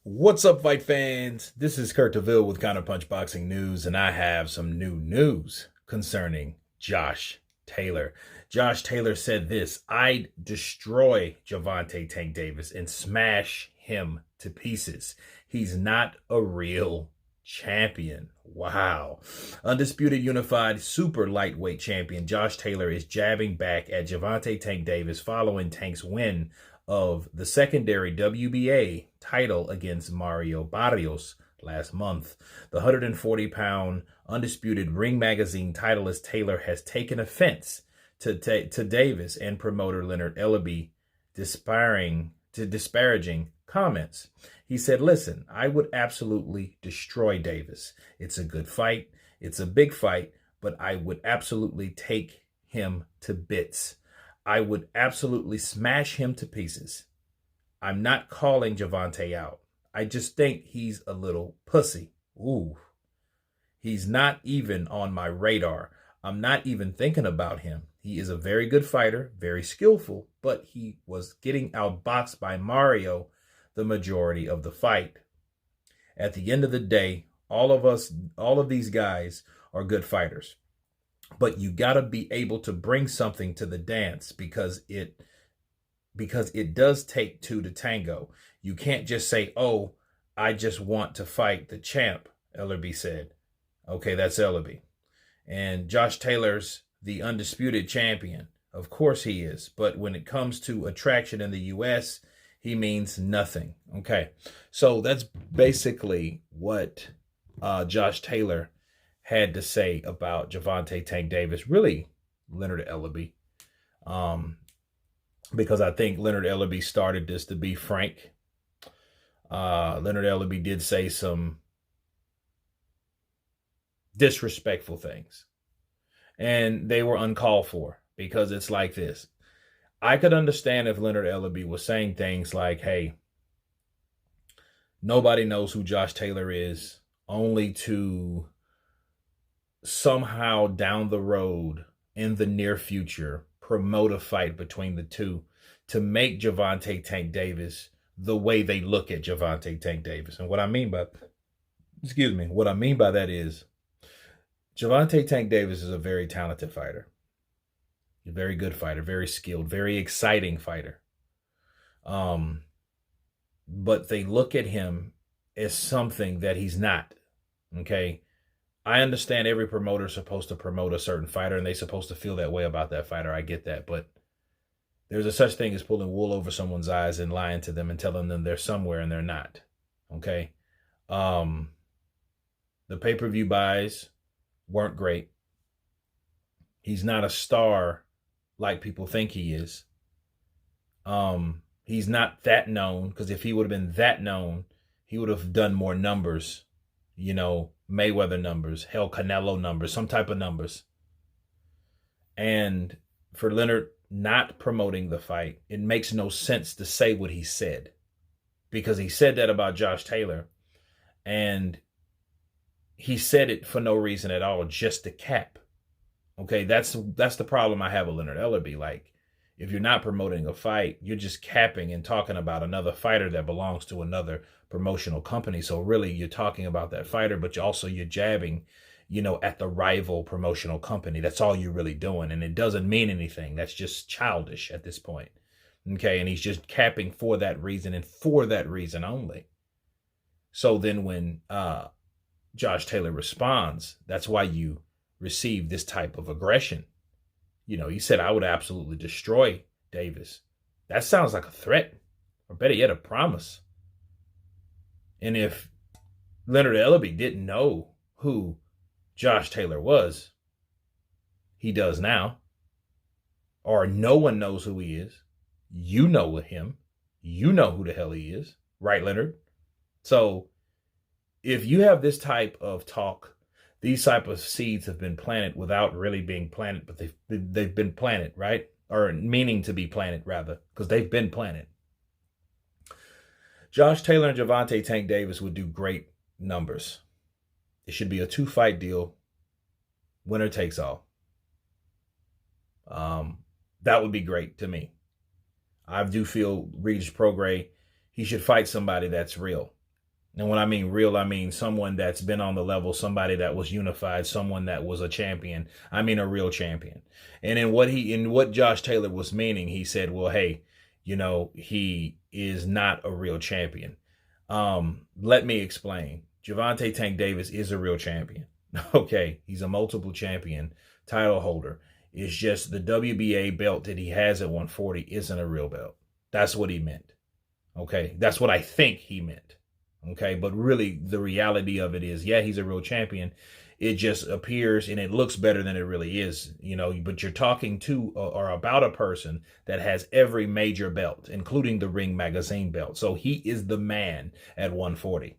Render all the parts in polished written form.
What's up, fight fans? This is Kurt DeVille with Counterpunch Boxing News, and I have some new news concerning Josh Taylor. Josh Taylor said this: I'd destroy Gervonta Tank Davis and smash him to pieces. He's not a real champion. Wow. Undisputed unified super lightweight champion Josh Taylor is jabbing back at Gervonta Tank Davis following Tank's win of the secondary WBA title against Mario Barrios last month. The 140-pound undisputed Ring Magazine titleist Taylor has taken offense to Davis and promoter Leonard Ellaby disparaging comments. He said, "Listen, I would absolutely destroy Davis. It's a good fight. It's a big fight, but I would absolutely take him to bits. I would absolutely smash him to pieces. I'm not calling Gervonta out. I just think he's a little pussy. Ooh. He's not even on my radar. I'm not even thinking about him. He is a very good fighter, very skillful, but he was getting outboxed by Mario the majority of the fight. At the end of the day, all of these guys are good fighters. But you got to be able to bring something to the dance because it does take two to tango. You can't just say, "Oh, I just want to fight the champ," Ellaby said. Okay, that's Ellaby. And Josh Taylor's the undisputed champion. Of course he is. But when it comes to attraction in the U.S., he means nothing. Okay, so that's basically what Josh Taylor had to say about Gervonta Tank Davis, really Leonard Ellaby, because I think Leonard Ellaby started this, to be frank. Leonard Ellaby did say some disrespectful things, and they were uncalled for, because it's like this. I could understand if Leonard Ellaby was saying things like, "Hey, nobody knows who Josh Taylor is," only to somehow down the road in the near future promote a fight between the two to make Gervonta Tank Davis the way they look at Gervonta Tank Davis. And what I mean by that is Gervonta Tank Davis is a very talented fighter, a very good fighter, very skilled, very exciting fighter. But they look at him as something that he's not. Okay. I understand every promoter is supposed to promote a certain fighter and they're supposed to feel that way about that fighter. I get that. But there's a such thing as pulling wool over someone's eyes and lying to them and telling them they're somewhere and they're not. Okay. The pay-per-view buys weren't great. He's not a star like people think he is. He's not that known, because if he would have been that known, he would have done more numbers, Mayweather numbers, hell, Canelo numbers, some type of numbers. And for Leonard not promoting the fight, it makes no sense to say what he said, because he said that about Josh Taylor, and he said it for no reason at all, just to cap. Okay, that's the problem I have with Leonard Ellaby. Like, if you're not promoting a fight, you're just capping and talking about another fighter that belongs to another promotional company. So really, you're talking about that fighter, but you're jabbing, at the rival promotional company. That's all you're really doing. And it doesn't mean anything. That's just childish at this point. Okay, and he's just capping for that reason and for that reason only. So then when Josh Taylor responds, that's why you receive this type of aggression. He said, "I would absolutely destroy Davis." That sounds like a threat, or better yet, a promise. And if Leonard Ellaby didn't know who Josh Taylor was, he does now. Or no one knows who he is. You know him. You know who the hell he is. Right, Leonard? So if you have this type of talk, these type of seeds have been planted without really being planted, but they've been planted, right? Or meaning to be planted, rather, because they've been planted. Josh Taylor and Gervonta Tank Davis would do great numbers. It should be a 2-fight deal. Winner takes all. That would be great to me. I do feel Regis Prograis, he should fight somebody that's real. And when I mean real, I mean someone that's been on the level, somebody that was unified, someone that was a champion. I mean a real champion. And in what Josh Taylor was meaning, he said, well, hey, he is not a real champion. Let me explain. Gervonta Tank Davis is a real champion. Okay, he's a multiple champion, title holder. It's just the WBA belt that he has at 140 isn't a real belt. That's what he meant. Okay, that's what I think he meant. Okay, but really the reality of it is, yeah, he's a real champion. It just appears and it looks better than it really is, but you're talking to or about a person that has every major belt, including the Ring Magazine belt. So he is the man at 140.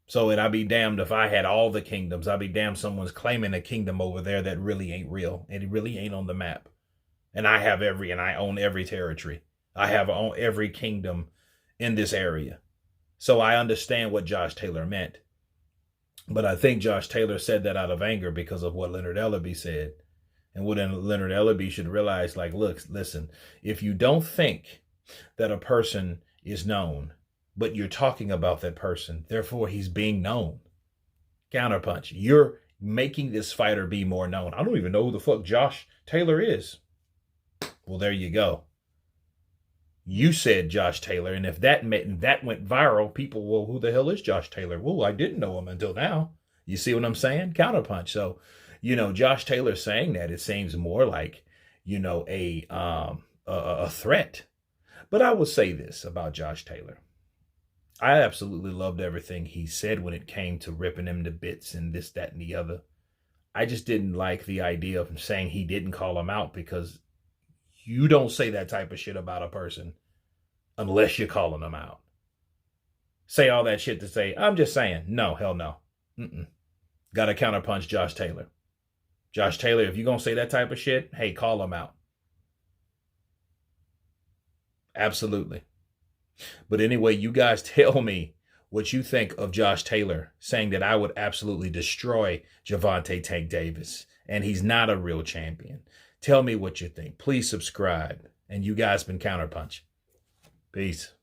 So, and I'd be damned if I had all the kingdoms. I'd be damned someone's claiming a kingdom over there that really ain't real. And it really ain't on the map. And I own every territory. I have every kingdom in this area. So I understand what Josh Taylor meant. But I think Josh Taylor said that out of anger because of what Leonard Ellerbe said. And what Leonard Ellerbe should realize, like, look, listen, if you don't think that a person is known, but you're talking about that person, therefore he's being known. Counterpunch. You're making this fighter be more known. I don't even know who the fuck Josh Taylor is. Well, there you go. You said Josh Taylor, and if that went viral, people, well, who the hell is Josh Taylor? Well, I didn't know him until now. You see what I'm saying? Counterpunch. So, Josh Taylor saying that, it seems more like, a threat. But I will say this about Josh Taylor. I absolutely loved everything he said when it came to ripping him to bits and this, that, and the other. I just didn't like the idea of him saying he didn't call him out, because you don't say that type of shit about a person unless you're calling them out. Say all that shit to say, I'm just saying. No, hell no. Got to counterpunch Josh Taylor. Josh Taylor, if you're going to say that type of shit, hey, call him out. Absolutely. But anyway, you guys tell me what you think of Josh Taylor saying that I would absolutely destroy Gervonta Tank Davis and he's not a real champion. Tell me what you think. Please subscribe. And you guys been Counterpunch. Peace.